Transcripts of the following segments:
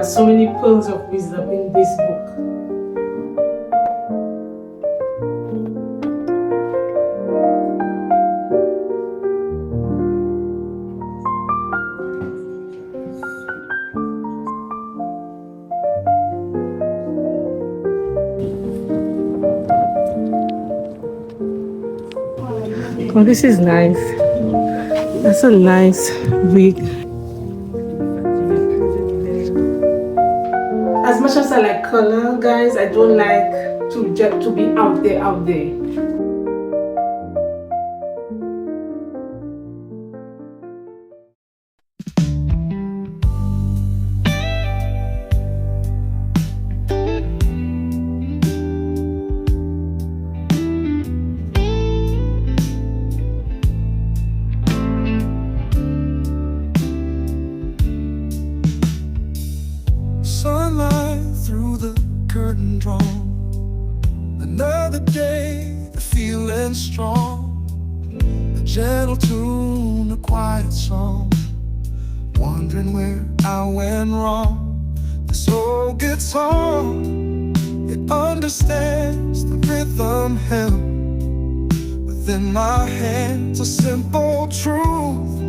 so many pearls of wisdom in this book. Oh, this is nice. That's a nice wig. As much as I like color, guys, I don't like to be out there. Sunlight through the curtain drawn. Another day, the feeling strong. A gentle tune, a quiet song. Wondering where I went wrong. This old guitar, it understands the rhythm held within my hands. A simple truth.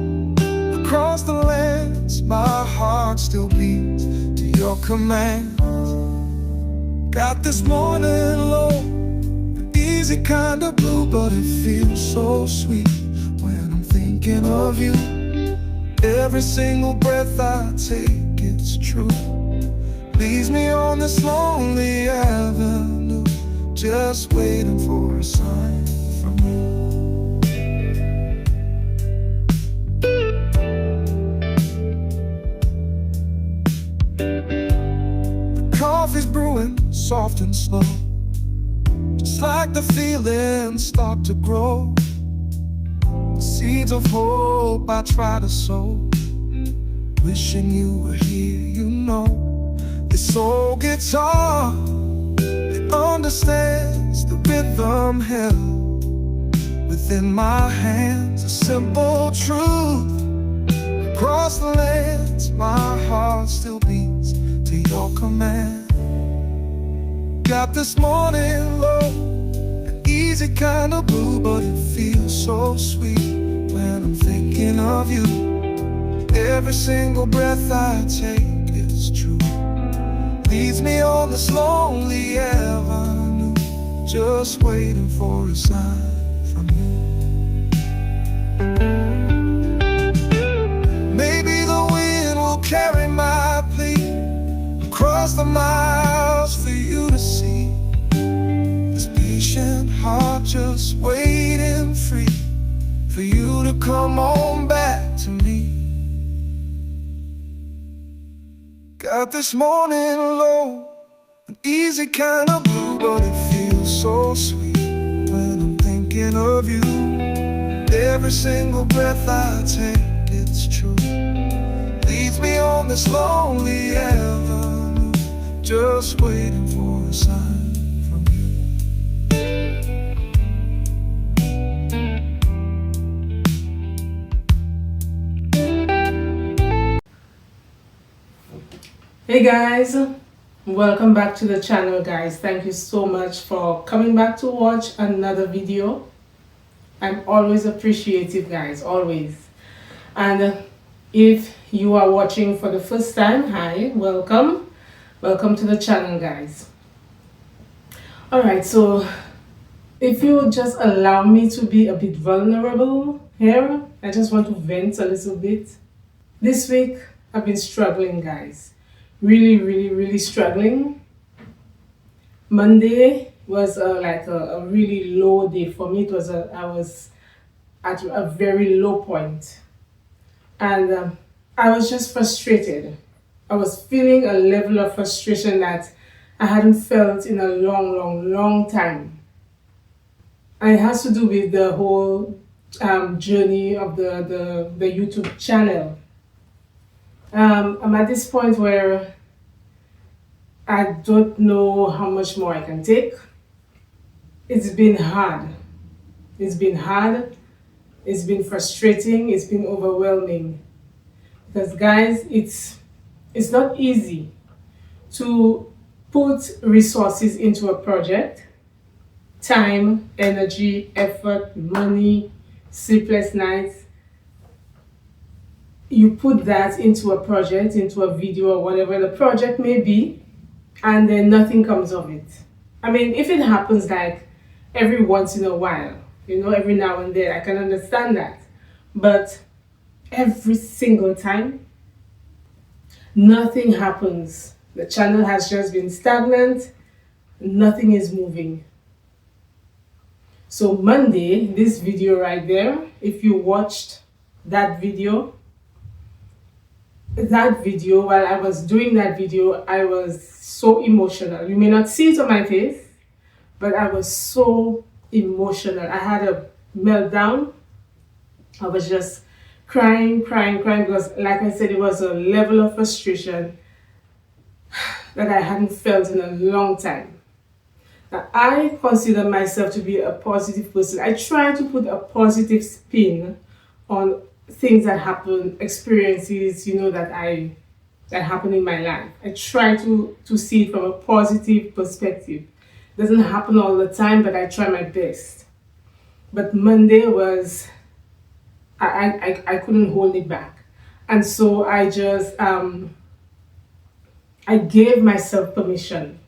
Across the lands, my heart still beats to your commands. Got this morning low, an easy kind of blue, but it feels so sweet when I'm thinking of you. Every single breath I take, it's true. Leads me on this lonely avenue, just waiting for a sign from you. Coffee's brewing, soft and slow, just like the feelings start to grow. Seeds of hope I try to sow, wishing you were here, you know. This old guitar, it understands the rhythm held within my hands. A simple truth. Across the lands, my heart still beats to your command. Got this morning low, an easy kind of blue, but it feels so sweet when I'm thinking of you. Every single breath I take is true. Leads me on this lonely avenue, just waiting for a sign from you. Maybe the wind will carry my plea across the miles for you to see. This patient heart just waiting free for you to come on back to me. Got this morning low, an easy kind of blue, but it feels so sweet when I'm thinking of you. Every single breath I take, it's true. Leads me on this lonely avenue, just waiting for a sign from you. Hey guys, welcome back to the channel, guys. Thank you so much for coming back to watch another video. I'm always appreciative, guys, always. And if you are watching for the first time, hi, welcome to the channel, guys. All right, so if you just allow me to be a bit vulnerable here, I just want to vent a little bit. This week I've been struggling, guys. Really struggling. Monday was like a really low day for me. I was at a very low point, and I was just frustrated. I was feeling a level of frustration that I hadn't felt in a long time. And it has to do with the whole journey of the YouTube channel. I'm at this point where I don't know how much more I can take. It's been hard. It's been frustrating. It's been overwhelming. Because guys, it's not easy to put resources into a project, time, energy, effort, money, sleepless nights. You put that into a project, into a video, or whatever the project may be, and then nothing comes of it. I mean, if it happens like every once in a while, every now and then, I can understand that. But every single time, nothing happens. The channel has just been stagnant, nothing is moving. So Monday, this video right there, if you watched that video, while I was doing that video, I was so emotional. You may not see it on my face, but I was so emotional. I had a meltdown. I was just crying because, like I said, it was a level of frustration that I hadn't felt in a long time. Now, I consider myself to be a positive person. I try to put a positive spin on things that happen, experiences, that happen in my life. I try to see it from a positive perspective. It doesn't happen all the time, but I try my best. But Monday was, I couldn't hold it back. And so I just, I gave myself permission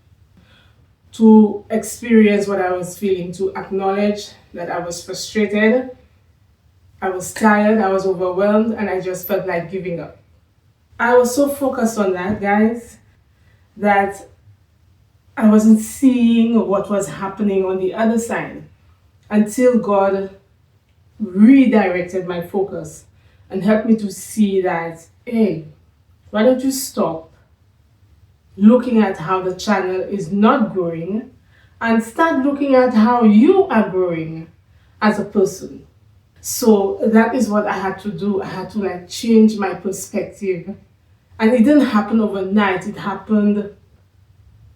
to experience what I was feeling, to acknowledge that I was frustrated, I was tired, I was overwhelmed, and I just felt like giving up. I was so focused on that, guys, that I wasn't seeing what was happening on the other side until God redirected my focus and helped me to see that, hey, why don't you stop looking at how the channel is not growing and start looking at how you are growing as a person. So that is what I had to do. I had to change my perspective. And it didn't happen overnight. It happened,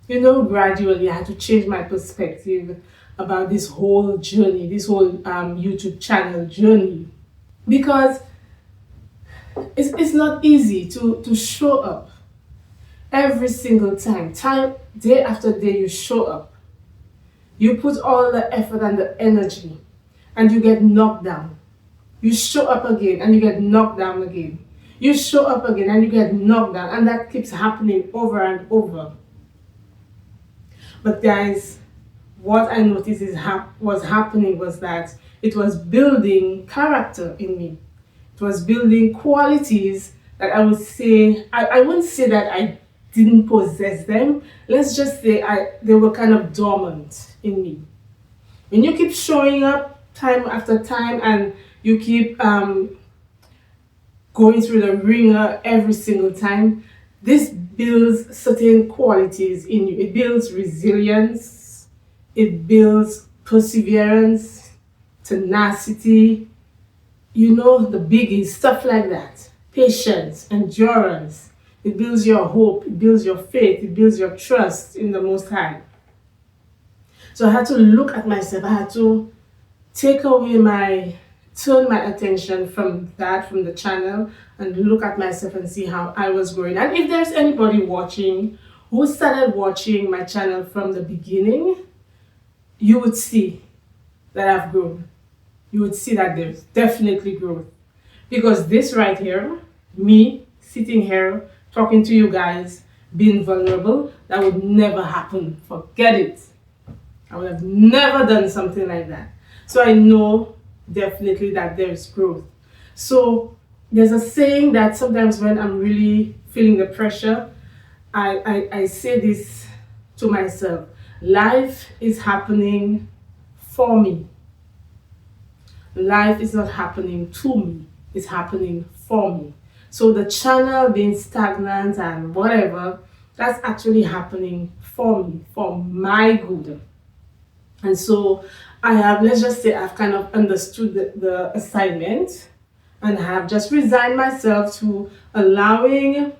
gradually. I had to change my perspective about this whole journey, this whole YouTube channel journey. Because it's not easy to show up every single time, day after day. You show up, you put all the effort and the energy, and you get knocked down. You show up again and you get knocked down again. You show up again and you get knocked down, and that keeps happening over and over. But guys, what I noticed was happening was that it was building character in me. It was building qualities that I would say, I wouldn't say that I didn't possess them. Let's just say they were kind of dormant in me. When you keep showing up time after time and you keep going through the ringer every single time, this builds certain qualities in you. It builds resilience, it builds perseverance, tenacity, the biggies, stuff like that. Patience, endurance. It builds your hope, it builds your faith, it builds your trust in the Most High. So I had to look at myself. I had to turn my attention from the channel, and look at myself and see how I was growing. And if there's anybody watching who started watching my channel from the beginning, you would see that I've grown. You would see that there's definitely growth. Because this right here, me sitting here talking to you guys, being vulnerable, that would never happen. Forget it. I would have never done something like that. So I know definitely that there's growth. So there's a saying that sometimes when I'm really feeling the pressure, I say this to myself: life is happening for me. Life is not happening to me, it's happening for me. So the channel being stagnant and whatever, that's actually happening for me, for my good. And so let's just say I've kind of understood the assignment, and I have just resigned myself to allowing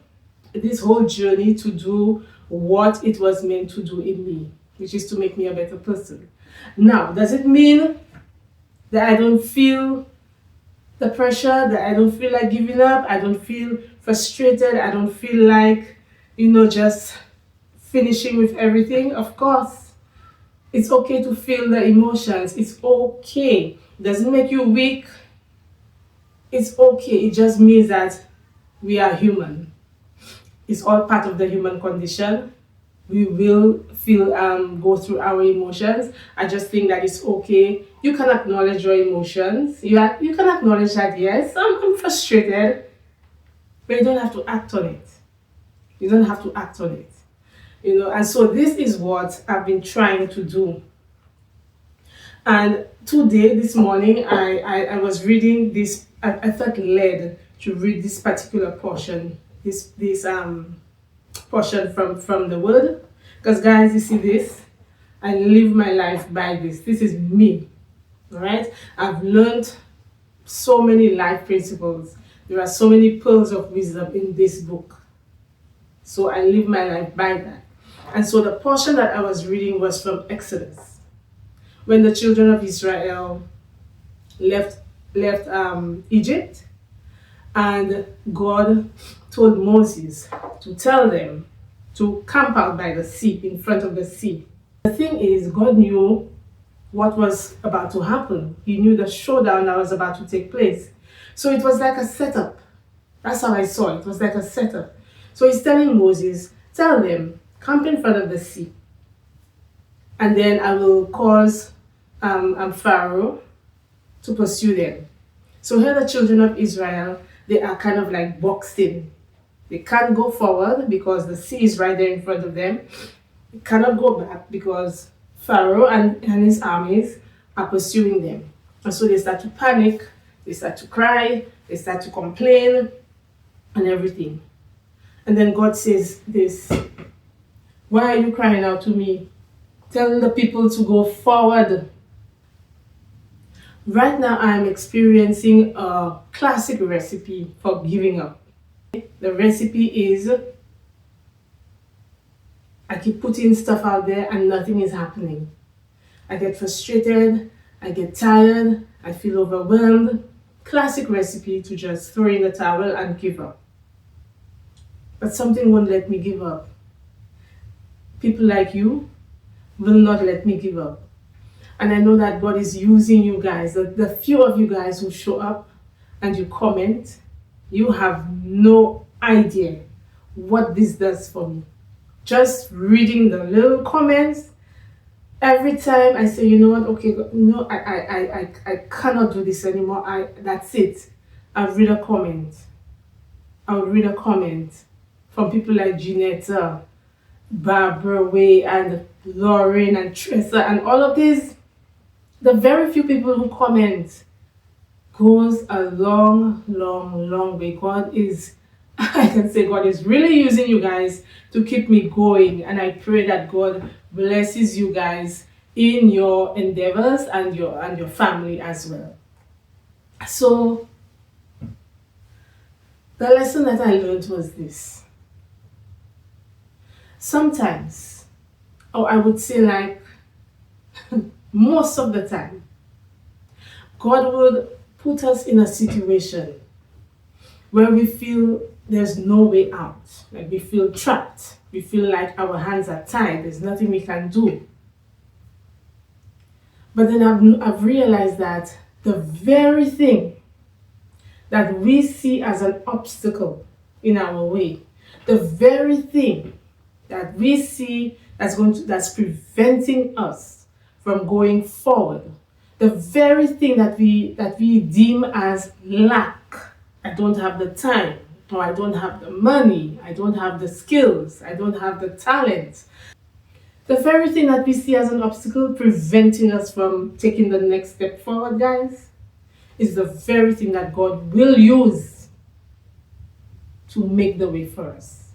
this whole journey to do what it was meant to do in me, which is to make me a better person. Now, does it mean that I don't feel the pressure, that I don't feel like giving up, I don't feel frustrated, I don't feel like, just finishing with everything. Of course, it's okay to feel the emotions. It's okay. It doesn't make you weak. It's okay. It just means that we are human. It's all part of the human condition. We will feel go through our emotions. I just think that it's okay. You can acknowledge your emotions. You can acknowledge that, yes, I'm frustrated, but you don't have to act on it. You don't have to act on it. And so this is what I've been trying to do. And today, this morning, I was reading this. I felt led to read this particular portion, this portion from the word. Because guys, you see this? I live my life by this. This is me. All right? I've learned so many life principles. There are so many pearls of wisdom in this book. So I live my life by that. And so the portion that I was reading was from Exodus. When the children of Israel left Egypt, and God told Moses to tell them to camp out by the sea, in front of the sea. The thing is, God knew what was about to happen. He knew the showdown that was about to take place. So it was like a setup. That's how I saw it. It was like a setup. So he's telling Moses, tell them, camp in front of the sea. And then I will cause Pharaoh to pursue them. So here the children of Israel, they are kind of like boxed in. They can't go forward because the sea is right there in front of them. They cannot go back because Pharaoh and his armies are pursuing them. And so they start to panic, they start to cry, they start to complain and everything. And then God says this, why are you crying out to me? Tell the people to go forward. Right now I am experiencing a classic recipe for giving up. The recipe is, I keep putting stuff out there and nothing is happening. I get frustrated, I get tired, I feel overwhelmed. Classic recipe to just throw in the towel and give up. But something won't let me give up. People like you will not let me give up. And I know that God is using you guys, the few of you guys who show up and you comment. You have no idea what this does for me. Just reading the little comments, every time I say, you know what, okay, no, I cannot do this anymore. That's it. I'll read a comment. I'll read a comment from people like Jeanetta, Barbara Way, and Lauren, and Tressa, and all of these. The very few people who comment goes a long, long, long way. God is, I can say God is really using you guys to keep me going. And I pray that God blesses you guys in your endeavors and your family as well. So the lesson that I learned was this. Sometimes, or I would say like most of the time, God would put us in a situation where we feel there's no way out. Like we feel trapped. We feel like our hands are tied. There's nothing we can do. But then I've realized that the very thing that we see as an obstacle in our way, the very thing that we see that's preventing us from going forward, the very thing that we deem as lack. I don't have the time, or I don't have the money, I don't have the skills, I don't have the talent. The very thing that we see as an obstacle preventing us from taking the next step forward, guys, is the very thing that God will use to make the way for us.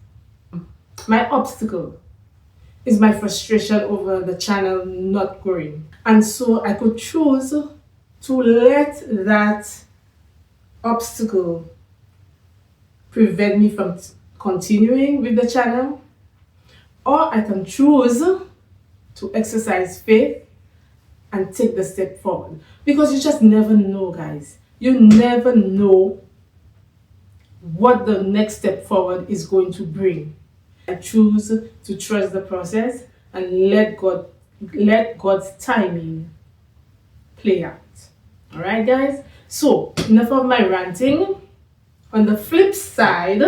My obstacle is my frustration over the channel not growing. And so I could choose to let that obstacle prevent me from continuing with the channel, or I can choose to exercise faith and take the step forward. Because you just never know, guys. You never know what the next step forward is going to bring. I choose to trust the process and let God's timing play out. All right, guys. So enough of my ranting. On the flip side,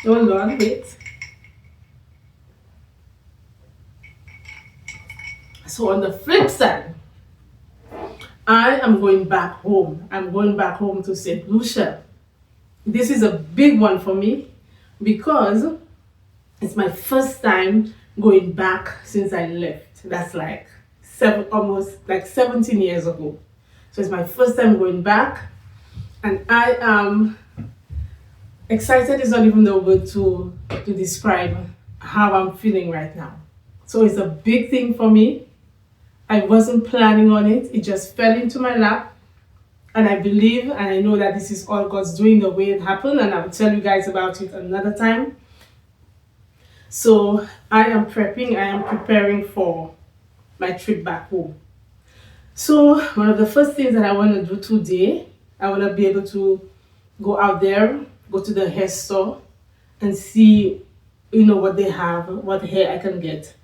hold on, wait. So on the flip side, I am going back home. I'm going back home to St. Lucia. This is a big one for me because it's my first time going back since I left. That's like almost like 17 years ago. So it's my first time going back, and I am excited. Is not even the word to describe how I'm feeling right now. So it's a big thing for me. I wasn't planning on it. It just fell into my lap. And I believe and I know that this is all God's doing the way it happened. And I will tell you guys about it another time. So I am preparing for my trip back home. So one of the first things that I want to do today, I want to be able to go out there, go to the hair store and see, what they have, what hair I can get,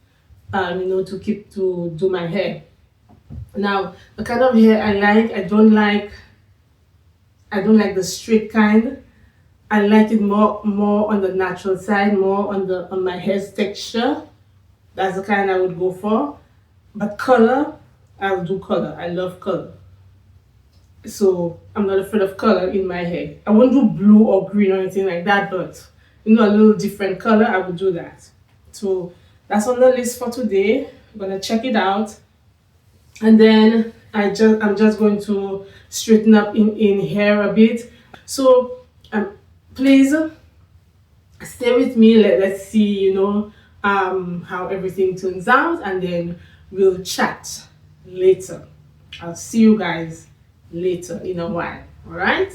to do my hair. Now, the kind of hair I don't like the straight kind. I like it more on the natural side, more on my hair's texture. That's the kind I would go for. But color, I'll do color. I love color. So I'm not afraid of color in my hair. I won't do blue or green or anything like that, but a little different color, I will do that. So that's on the list for today. I'm gonna check it out. And then I'm just going to straighten up in hair a bit. So please stay with me. Let's see, how everything turns out, and then we'll chat later. I'll see you guys later in a while. All right?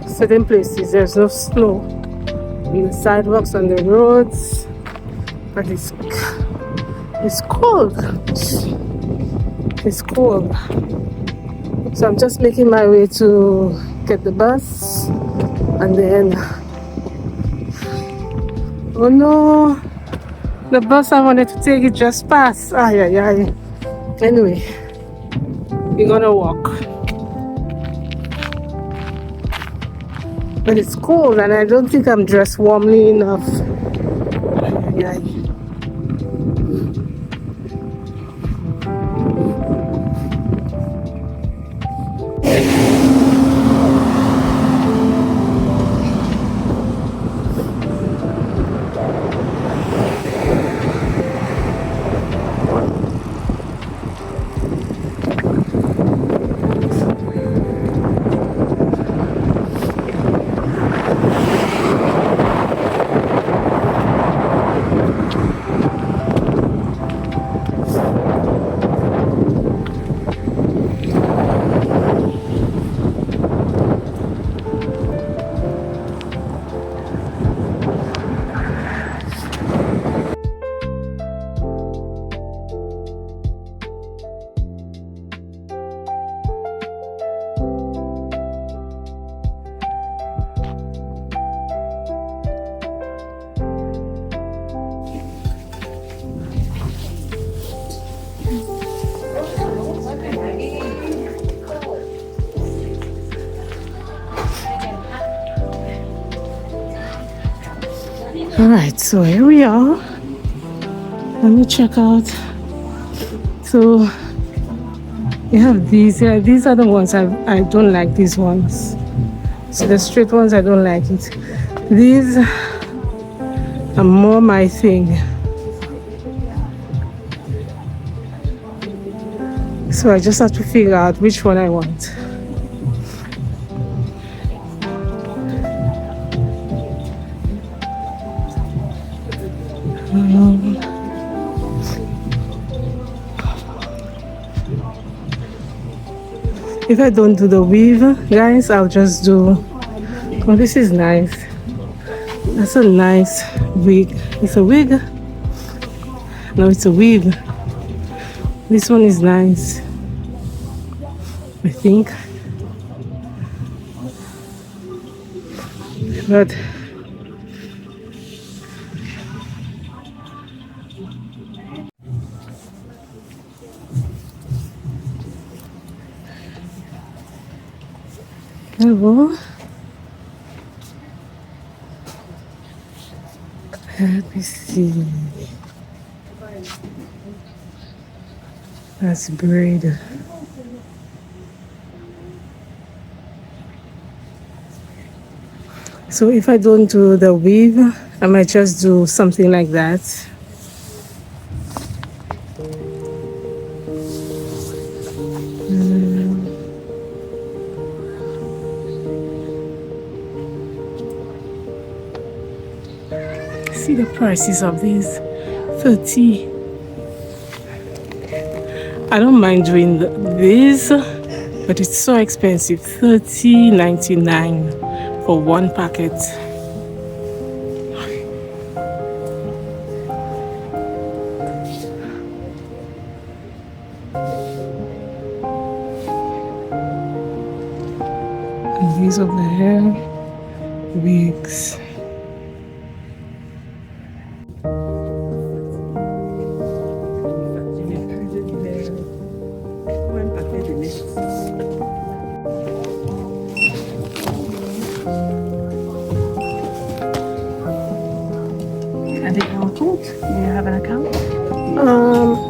Certain places there's no snow in the sidewalks on the roads, but it's cold. It's cold. So I'm just making my way to get the bus, and then oh no, the bus I wanted to take it just passed. Ay ay ay. Anyway, we're gonna walk. But it's cold and I don't think I'm dressed warmly enough. Ay, ay. Alright, so here we are. Let me check out. So you have these. Yeah, these are the ones I don't like. These ones. So the straight ones I don't like it. These are more my thing. So I just have to figure out which one I want. If I don't do the weave, guys, I'll just do. Oh, this is nice. That's a nice wig. It's a wig. No, it's a weave. This one is nice, I think. But hello. Let me see. That's braid. So if I don't do the weave, I might just do something like that. See the prices of these. 30. I don't mind doing this, but it's so expensive. $30.99 for one packet. And these over here, wigs.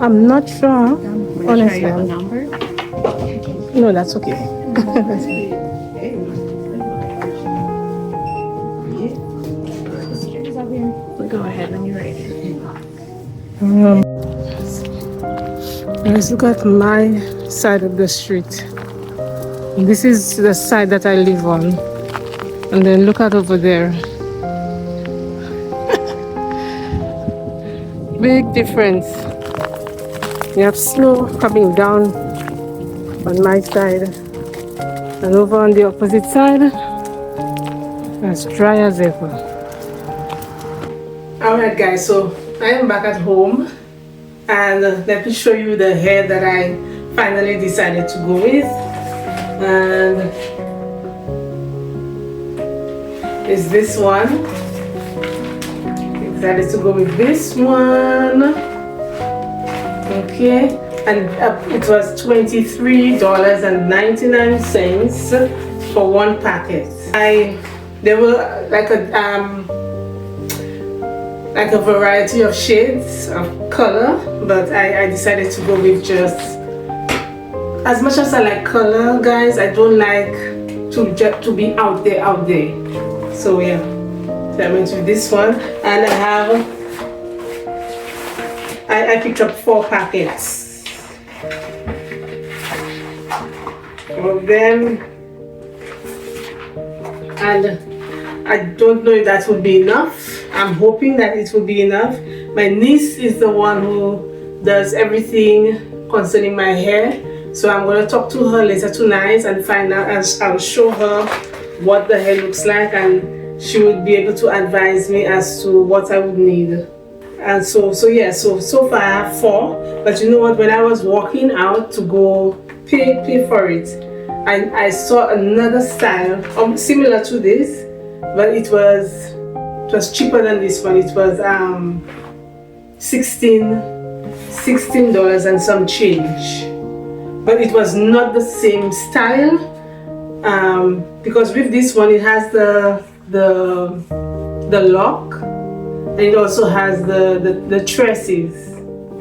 I'm not sure. Honestly, a number? No, that's okay. Go ahead when you're ready. Let's look at my side of the street. This is the side that I live on, and then look at over there. Big difference. You have snow coming down on my side, and over on the opposite side As dry as ever. Alright guys, so I am back at home, and let me show you the hair that I finally decided to go with. And it's this one. I decided to go with this one. Okay, and it was $23.99 for one packet. There were like a variety of shades of color, but I decided to go with just, as much as I like color, guys, I don't like to be out there. So yeah, so I went with this one, and I picked up 4 packets of them, and I don't know if that would be enough. I'm hoping that it will be enough. My niece is the one who does everything concerning my hair, so I'm going to talk to her later tonight and find out, and I'll show her what the hair looks like, and she would be able to advise me as to what I would need. And so far I have 4, but you know what, when I was walking out to go pay for it, I saw another style similar to this, but it was cheaper than this one. It was $16 and some change, but it was not the same style, because with this one it has the lock, and it also has the tresses,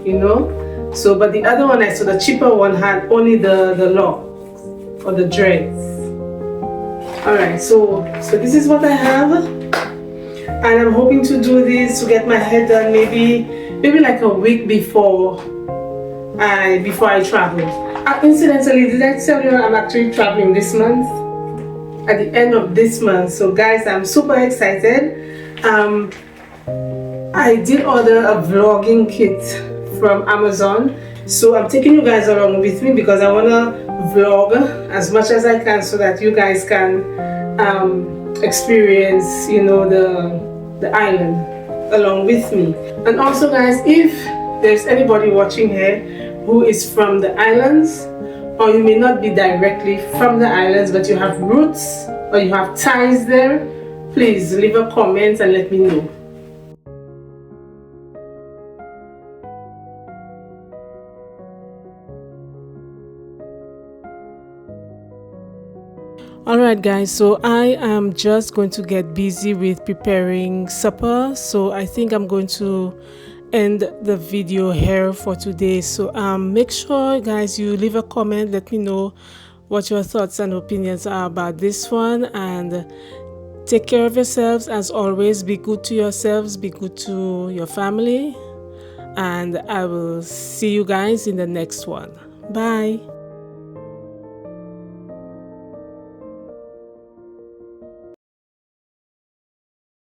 you know. So but the other one I saw, the cheaper one, had only the lock or the dreads. Alright, so this is what I have, and I'm hoping to do this, to get my hair done maybe like a week before I travel. Incidentally, did I tell you I'm actually traveling this month, at the end of this month? So guys, I'm super excited. I did order a vlogging kit from Amazon, so I'm taking you guys along with me because I want to vlog as much as I can so that you guys can experience, you know, the island along with me. And also guys, if there's anybody watching here who is from the islands, or you may not be directly from the islands but you have roots or you have ties there, please leave a comment and let me know. Alright guys, so I am just going to get busy with preparing supper, so I think I'm going to end the video here for today. So make sure guys you leave a comment, let me know what your thoughts and opinions are about this one, and take care of yourselves as always. Be good to yourselves, be good to your family, and I will see you guys in the next one. Bye.